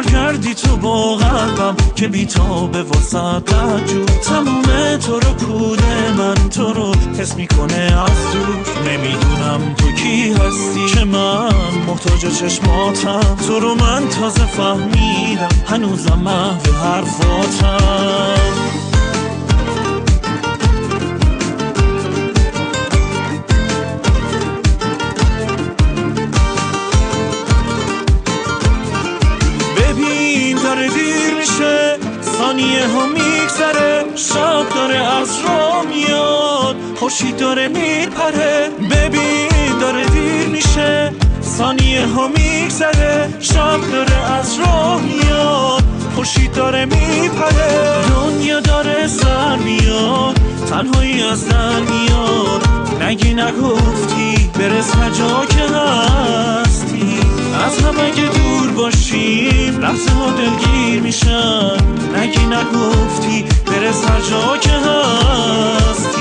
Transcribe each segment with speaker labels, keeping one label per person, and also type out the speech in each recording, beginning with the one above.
Speaker 1: کار کردی تو با قلبم که بیتابه واسه جو تموم تو رو کوده من تو رو حس میکنه از دور نمیدونم تو کی هستی که من محتاج چشماتم تو رو من تازه فهمیدم هنوزم محو حرفاتم داره دیر میشه ثانیه ها میگذره شب داره از راه میاد خورشید داره میپره ببین داره دیر میشه ثانیه ها میگذره شب داره از راه میاد خورشید داره میپره دنیا داره سر میاد تنهایی از در میاد نگی نگفتی برس هر جا که هستی از همه که دور باشیم لحظه ها دلگیر میشن نگی نگفتی برس هر جا که هستی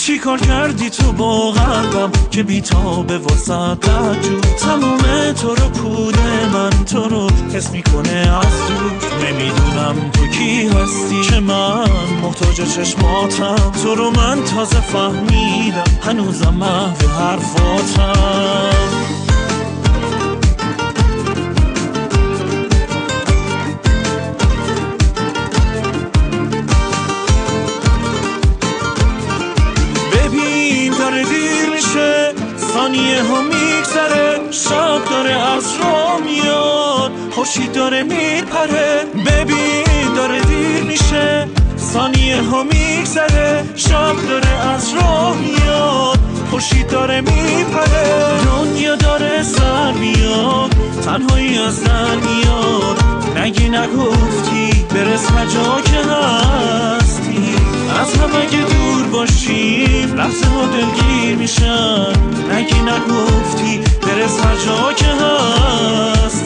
Speaker 1: چی کار کردی تو با قلبم که بیتابه واسه جو تموم تو رو کوده من تو رو حس میکنه از دور نمیدونم تو کی هستی که من محتاج چشماتم تو رو من تازه فهمیدم هنوزم محو حرفاتم داره دیر میشه ثانیه ها میگذره شب داره از راه میاد خورشید داره میپره ببین داره دیر میشه ثانیه ها میگذره شب داره از راه میاد خورشید داره میپره دنیا داره سر میاد تنهایی از در میاد نگی نگفتی برس هر جا که هستی از همه که دور باشیم لحظه ها دلگیر میشن نگی نگفتی برس هر جا که هست